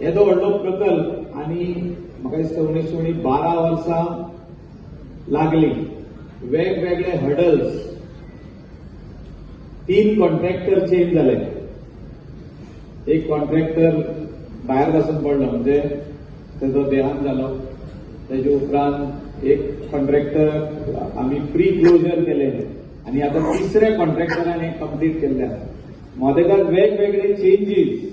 येदो व्हडलो प्रकल्प आनी म्हाका दिसता 1912 वर्सां लागली. वेगवेगळे हडल्स, 3 कॉन्ट्रॅक्टर चेंज जाले. एक कॉन्ट्रॅक्टर भायर वचून पडलो, म्हणजे तेजो देहांत जालो. तेजे उपरांत एक कॉन्ट्रॅक्टर आमी प्री क्लोजर केले आनी आतां तिसऱ्या कॉन्ट्रॅक्टरान हें कंप्लीट केल्लें आसा. मदेकाक वेगवेगळे चेंजीस.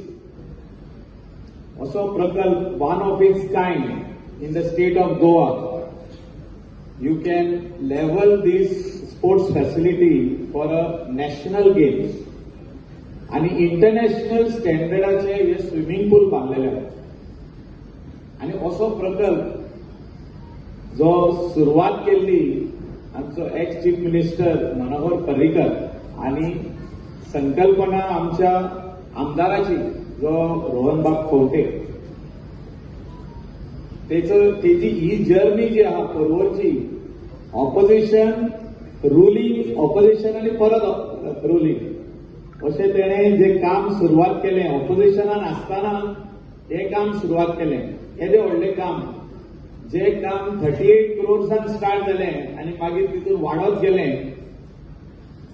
असो प्रकल्प one of its kind in the state of Goa. You can level this sports facility for a national games आणि इंटरनॅशनल स्टँडर्डाचे हे स्विमिंग पूल बांधलेले आहेत. आणि असो प्रकल्प जो सुरवात केल्ली आमचो ex chief minister Manohar Parrikar आणि संकल्पना आमच्या आमदाराची जो रोहनबाग खंवटे, तेजी ही जर्नी जी आहा पर्वरची, ऑपोजिशन, रुलिंग, ऑपोजिशन आणि परत रुलिंग, अशें तेणें जे काम सुरवात केलें ऑपोजिशनान आसतना हे काम सुरवात केलें. येदें व्हडलें काम, जे काम 38 crores स्टार्ट जालें आनी मागीर तितून वाडत गेलें.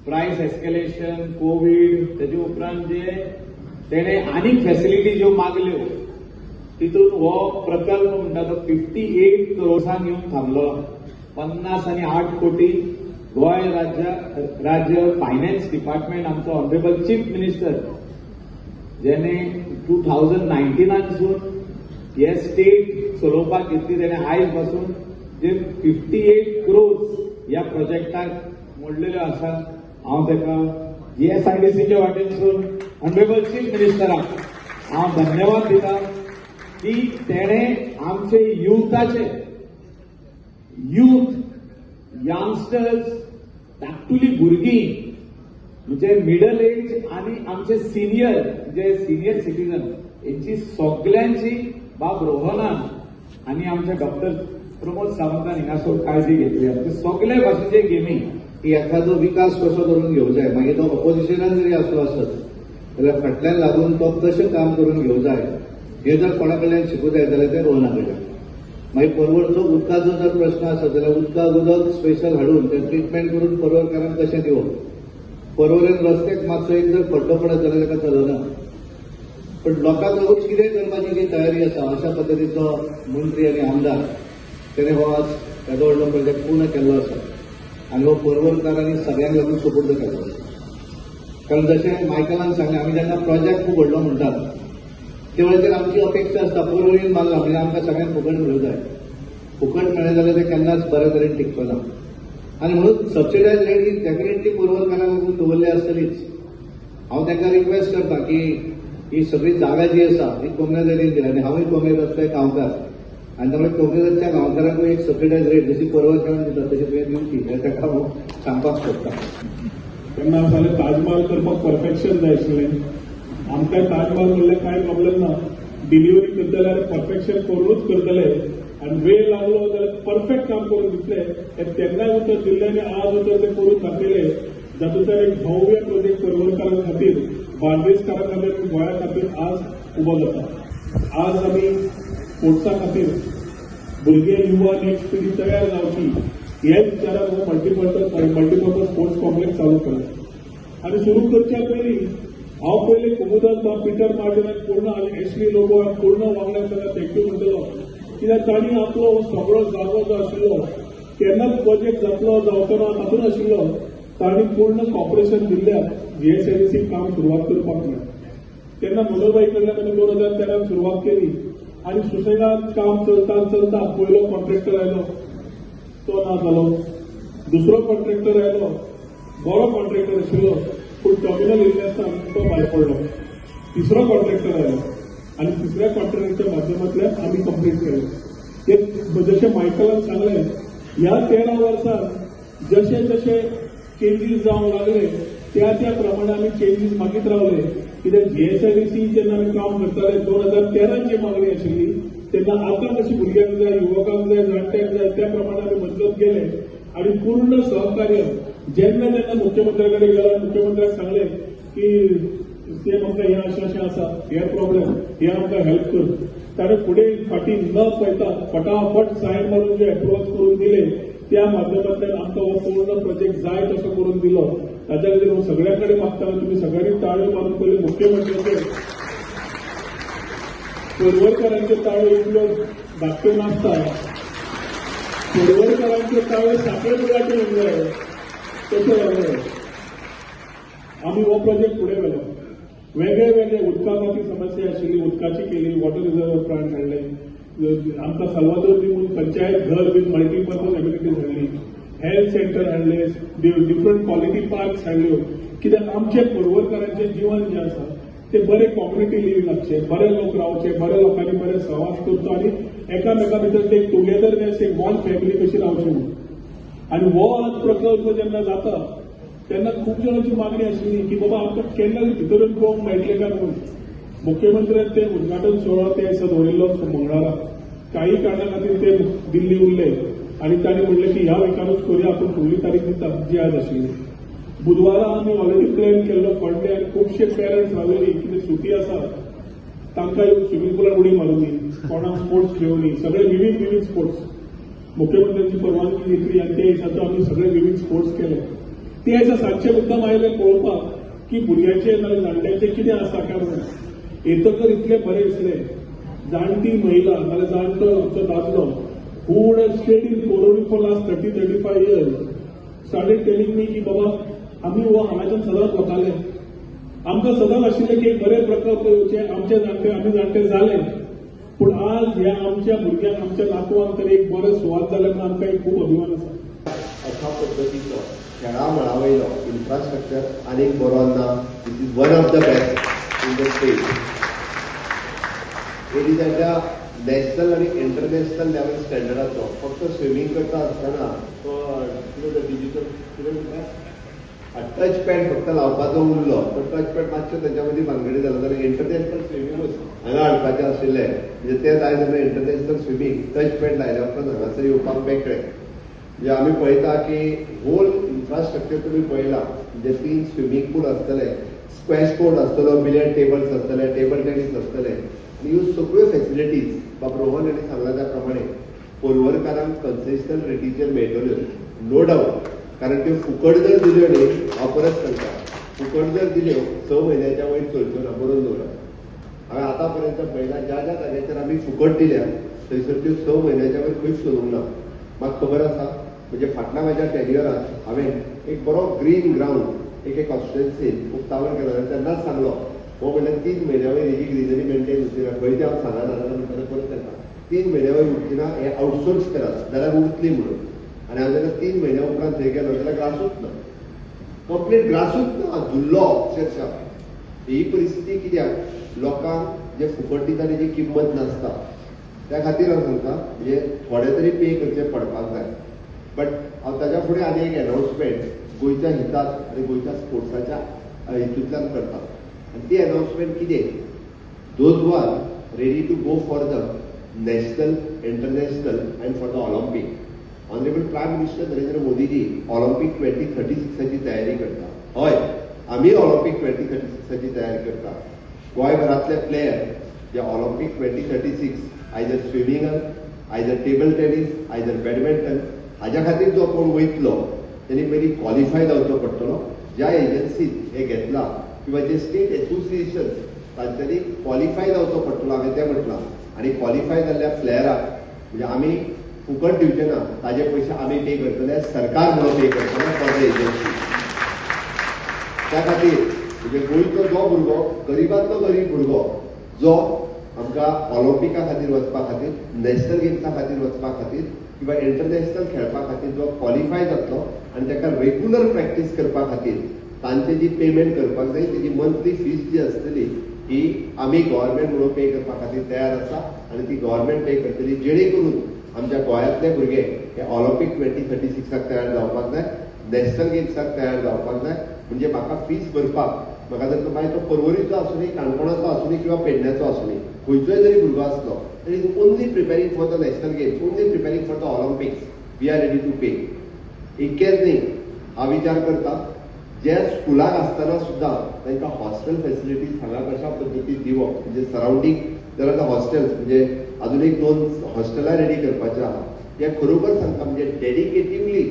प्रायस एस्केलेशन, कोविड, तेजे उपरांत जे तेणें आनीक फॅसिलिटी ज्यो मागल्यो, तितून हो प्रकल्प म्हणटा तो 58 crores येवन थांबलो. 50.8 कोटी गोय राज्य फायनान्स डिपार्टमेंट आमचो ऑनरेबल चीफ मिनिस्टर, जेणे 2019 हे स्टेट चलोवपाक घेतली, तेणें आयज पासून जे 58 crores ह्या प्रोजेक्टाक मोडलेल्यो आसा. हांव ताका GSIDCच्या वाटेनसून ऑनरेबल चीफ मिनिस्टराक हांव धन्यवाद दिता की तेणें आमचे यूथ यंगस्टर्स, धाकटुली भुरगीं, म्हणजे मिडल एज आणि आमचे सिनियर सिटीजन, यांची सगळ्यांची बाब रोहनान आणि आमच्या डॉक्टर प्रमोद सावंतान हिंगासर काळजी घेतली. आमचे सगळे भाशेचे गेमी की एखादो विकास कसो करून घेवं जाय. मागीर तो ऑपोजिशनान जरी असलो आसत जाल्यार फाटल्यान लागून तो कशें काम करून घेवं जाय हे जर कोणा कडल्यान शिकूं जाय जाल्यार ते रोहना कडल्यान. मागीर पर्वरचो उदकाचो जर प्रश्न आसत जाल्यार उदक स्पेशल हाडून ते ट्रिटमेंट करून पर्वरकारांक कशें दिवप. पर्वरेन रस्त्याक मातसो एक जर खड्डो पडत जाल्यार ताका चलना. पण लोकांक लागून कितेंय करपाची जी तयारी आसा अशा पद्दतीचो मंत्री आनी आमदार तेणें हो आज येदो व्हडलो प्रोजेक्ट पूर्ण केल्लो आसा. आनी हो पर्वरकारांनी सगळ्यांक लागून सपोर्ट केल्लो आसा. कारण जशें मायकलान सांगलें, आमी जेन्ना प्रोजेक्ट खूब व्हडलो म्हणटात ते वेळाचेर आमची अपेक्षा आसता पर्वरीन मारला म्हणजे आमकां सगळ्यांक फुकट मेळूं जाय. फुकट मेळ्ळें जाल्यार ते केन्नाच बरे तरेन टिकचो ना. आनी म्हणून सबसिडायज रेट ही डेफिनेटली पर्वरकारांक लागून दवरली आसतलीच. हांव तांकां रिक्वेस्ट करता की ही सगळी जागा जी आसा ती कोमनेजांनी दिली. आनी हांवूय कोमनेजांतलो एक गांवकार, आनी त्यामुळे कोमनेजांच्या गांवकारांकूय एक सबसिडायज रेट जशी पर्वरकारांक दिता तशी तुवें दिवची हें ताका हांव सांगपाक सोदतां. तेन्ना जाल्यार ताजमहल करपाक परफेक्शन जाय आशिल्लें. आमकां ताजमहल म्हणल्यार कांय प्रॉब्लेम ना. डिलिव्हरी करतले जाल्यार परफेक्शन करूनच करतले आनी वेळ लागलो जाल्यार परफेक्ट काम करून दितले. तेन्नाय उतर दिल्लें आनी आज उतर ते करून दाखयले. जातूंतल्यान एक भव्य प्रोजेक्ट पर्वरकारां खातीर, बार्देसकारां खातीर, गोंया खातीर आज उबो जाता. आज आमी स्पोर्ट्सा खातीर भुरगे, युवा, नेक्स्ट पिढी तयार जावची हेच विचारान हो मल्टीपर्पज स्पोर्ट्स कॉम्प्लेक्स चालू केला. आनी सुरू करच्या पयलीं हांव पयलीं कुमुदान पिटर मार्टिनाक पूर्ण आनी एशली लोबोक पूर्ण वांगड्याक ताका थँक्यू म्हणटलो. कित्याक तांणी आपलो सगळो जागो जो आशिल्लो केन्नाच प्रोजेक्ट जातलो जावचो ना तातूंत आशिल्लो, तांणी पूर्ण कॉर्पोरेशन दिल्ल्याक GSIDC काम सुरवात करपाक मेळ्ळें. तेन्ना मनोहरभाई कडल्यान आमी 2013 सुरवात केली आनी सुसेगाद काम चलता पयलो कॉन्ट्रॅक्टर आयलो, तो ना जालो. दुसरो कॉन्ट्रॅक्टर आयलो, बरो कॉन्ट्रॅक्टर आशिल्लो, पूण टर्मिनल इलनेसान तो भायर पडलो. तिसरो कॉन्ट्रॅक्टर आयलो आनी तिसऱ्या कॉन्ट्रॅक्टरच्या माध्यमांतल्यान आमी कंप्लीट केलें. जशें मायकलान सांगलें, ह्या 13 वर्सांत जशे जशे चेंजीस जावंक लागले त्या प्रमाणे आमी चेंजीस मागीत रावले. कित्याक GSIDC जेन्ना आमी काम करताले 2013 जी मागणी आशिल्ली तेन्ना आतां कशी भुरग्यांक जाय, युवकांक जाय, जाणट्यांक जाय त्या प्रमाणे आमी बदलत गेले. आणि पूर्ण सहकार्य जेन्ना मुख्यमंत्र्याकडे गेला, मुख्यमंत्र्याक सांगले की ते म्हाका हे अशें आसा हे प्रॉब्लेम हे आमकां हेल्प कर. ताणें फुडें फाटीं न पळयता फटाफट सायन मारून जे अप्रोच करून दिले त्या माध्यमांतल्यान आमकां हो पूर्ण प्रोजेक्ट जाय तसो करून दिलो. ताच्या खातीर हांव सगळ्यां कडेन मागता तुमी सगळ्यांनी ताळयो मारून पयलीं मुख्यमंत्र्याचे पर्वरकरांचे ताळयो इतल्यो धाकट्यो नासता. पर्वरकरांचे ताळयो साखळे मुलाचे उरले तशें जालें. आमी हो प्रोजेक्ट फुडें व्हेलो. वेगळे वेगळे उदका खातीर समस्या आशिल्ली उदकाची केली वॉटर रिजर्व प्लांट हाडले. आमकां साल्वादोर दिवून पंचायत घर विथ मल्टीपर्पज एम्युनिटीज हाडली. हेल्थ सेंटर हाडले. डिफरंट क्वालिटी पार्क्स हाडल्यो. कित्याक आमचे पर्वरकरांचें जीवन जें आसा ते बरे कॉम्युनिटी लिव्हिंग आसचे बरे लोक रावचे बरे लोकांनी बरे सहवास करचो आनी एकामेका भितर ते टुगेदरनेस एक वन फॅमिली कशी रावची म्हणून. आनी हो आज प्रकल्प जेन्ना जाता तेन्ना खूब जाणांची मागणी आशिल्ली की बाबा आमकां केन्ना भितरून पळोवंक मेळटलें काय म्हणून. मुख्यमंत्र्यान ते उद्घाटन सोहळो ते दिसा दवरिल्लो मंगळारा. काही कारणा खातीर ते दिल्ली उरले आनी तांणी म्हणलें की ह्या विकारूच करूया आपूण फुडली तारीख दिता जी आज आशिल्ली. बुधवारा आमी ऑलरेडी प्लॅन केल्लो फंडे आनी खुबशे पेरंट्स रावलेली कितें सुटी आसा तांकां येवन स्विमींग पुलार उडी मारूनी कोणाक स्पोर्ट्स घेवनी सगळे विविध स्पोर्ट्स मुख्यमंत्र्यांची परवानगी घेतली आनी त्या हिसाबाचो आमी सगळे विविध स्पोर्ट्स केले. ते आयज सांजचे मुद्दाम आयले पळोवपाक की भुरग्यांचे नाजाल्यार जाणट्यांचे कितें आसा काय म्हणून. येतकर इतले बरे दिसले. जाणटी महिला नाजाल्यार जाणटो आमचो दादलो who would have stayed in corona for last 30-35 years started telling me की बाबा आमी हो हांगाच्यान सदांच वताले. आमकां सदांच आशिल्लें की एक बरे प्रकल्प येवचे आमचे जाणटे आमी जाणटे जाले पूण आज ह्या आमच्या भुरग्यांक आमच्या नातवांक तरी एक बरो सुवात जाल्या म्हणून आमकां एक खूब अभिमान आसा. अशा पद्दतीचो खेळा मळावयलो इन्फ्रास्ट्रक्चर आनीक बरो ना. This is one of the best in the state. एडी ताच्या नॅशनल आनी इंटरनॅशनल लेवल स्टँडर्डाचो फक्त स्विमींग करता आसतना तो डिजिटल टच पॅड फक्त लावपाचो उरलो तो टच पॅड मातशें ताच्या मदीं भानगडी जालो जाल्यार इंटरनॅशनल स्विमींगूच हांगा हाडपाचें आशिल्लें. म्हणजे तें जाय जाल्यार इंटरनॅशनल स्विमींग टच पॅड लायल्या उपरांत हांगासर येवपाक मेळटलें. म्हणजे आमी पळयता की होल इन्फ्रास्ट्रक्चर तुमी पळयला म्हणजे 3 स्विमींग पूल आसतले स्क्वॅश कोर्ट आसतलो बिलियर्ड टेबल्स आसतले टेबल टेनीस आसतले आनी ह्यो सगळ्यो फॅसिलिटीज बाब रोहन हांणी सांगला त्या प्रमाणे पर्वरकारांक कन्सेशनल रेटीचेर मेळटल्यो नो डावट. कारण त्यो फुकट जर दिल्यो न्ही हांव परत सांगता फुकट जर दिल्यो 6 म्हयन्याच्या वयर चलच्यो ना बरोवन दवरा. हांवें आतां पर्यंत पळयला ज्या ज्या जाग्याचेर आमी फुकट दिल्या थंयसर त्यो 6 म्हयन्याच्या वयर खंयच चलूंक ना. म्हाका खबर आसा म्हणजे फाटल्या म्हाज्या कॅरियरांत हांवें एक बरो ग्रीन ग्राउंड एक कॉन्स्टिट्युएन्सीन उक्तावण केलो तेन्नाच सांगलो हो म्हणल्यार 3 म्हयन्या वयर हेजी ग्रिनरी मेंटेन उरची ना. खंय ते हांव सांगना म्हणटा परत सांगता 3 म्हयन्या वयर उरची ना हें आउटसोर्स करात जाल्यार उरतली म्हणून. आनी हांव जेन्ना 3 म्हयन्या उपरांत थंय गेलो जाल्यार ग्रासूच ना कंप्लीट ग्रासूच ना धुल्लो अक्षरशा. ही परिस्थिती कित्याक लोकांक जे फुकट दिता तेजी किंमत नासता. त्या खातीर हांव सांगता म्हणजे थोडे तरी पे करचे पडपाक जाय. बट हांव ताच्या फुडें आनी एक अनाउन्समेंट गोंयच्या हिताक आनी गोंयच्या स्पोर्ट्साच्या हितूंतल्यान करता. आनी ती अनाउन्समेंट कितें those who are ready to go for the national international and for the Olympic. Honourable prime minister Narendra Modiji Olympic 2036ची तयारी करता. हय आमी ऑलिम्पीक 2036ची तयारी करता. गोंयभरांतले प्लेयर जे Olympic 2036 either स्विमींगान either table tennis either badminton हाज्या खातीर जो कोण वयतलो त्यांनी पयलीं क्वॉलिफाय जावचो पडटलो. ज्या एजन्सीन हे घेतला किंवा जे स्टेट एसोसिएशन तांच्यांनी क्वॉलिफाय जावचो पडटलो हांवें तें म्हटलां. आनी क्वॉलिफाय जाल्ल्या प्लेयराक म्हणजे आमी फुकट दिवचे ना ताजे पयशे आमी पे करतले सरकार म्हणून पे करतलो फॉर द एजन्सी. त्या खातीर म्हणजे गोंयचो जो भुरगो गरीबांतलो गरीब भुरगो जो आमकां ऑलिम्पिका खातीर वचपा खातीर नॅशनल गेम्सा खातीर वचपा खातीर किंवा इंटरनॅशनल खेळपा खातीर जो क्वॉलिफाय जातलो आनी ताका रेग्युलर प्रॅक्टीस करपा खातीर तांचे जी पेमेंट करपाक जाय तेजी मंथली फीज जी आसतली ही आमी गव्हर्मेंट म्हणून पे करपा खातीर तयार आसा आनी ती गव्हर्मेंट पे करतली जेणे करून आमच्या गोंयांतले भुरगे हे ऑलिम्पीक 2036 तयार जावपाक जाय नॅशनल गेम्साक तयार जावपाक जाय. म्हणजे म्हाका फीज भरपाक म्हाका जर मागीर तो पर्वरीचो आसूनी काणकोणाचो आसूनी किंवा पेडण्याचो आसूनी खंयचोय जरी भुरगो आसलो तरी only preparing for the national games only preparing for the Olympics we are ready to pay. इतकेंच न्ही हांव विचार करता जे स्कुलाक आसतना सुद्दां तांकां हॉस्टेल फेसिलिटीज हांगा कशा पद्दतीन दिवप म्हणजे सरावंडींग जर आतां हॉस्टेल्स म्हणजे अजून एक 2 हॉस्टेलां रेडी करपाचे आहा हे खरोखर सांगता म्हणजे डेडिकेटिवली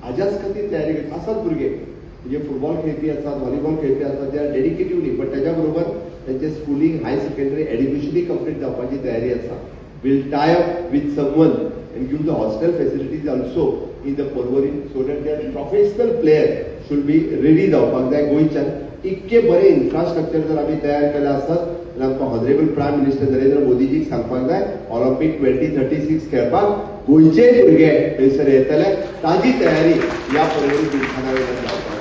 हाज्याच खातीर तयारी करता आसात भुरगे म्हणजे फुटबॉल खेळपी आसात व्हॉलीबॉल खेळपी आसात ते डेडिकेटिवली बट त्याच्या बरोबर त्यांचे स्कुलिंग हाय सेकंडरी एड्युकेशनूय कंप्लीट जावपाची तयारी आसा will tie up with someone and give the hostel facilities also in the Porvorim so that their professional player should be ready जावपाक जाय गोंयच्यान इतके बरे इन्फ्रास्ट्रक्चर जर आमी तयार केले आसत जाल्यार आमकां हॉनरेबल प्रायम मिनिस्टर नरेंद्र मोदीजीक सांगपाक जाय ऑलिंपिक 2036 खेळपाक गोंयचे भुरगे थंयसर येतले ताजी तयारी ह्या पर्वरी जिमखाना वयल्यान जावपाक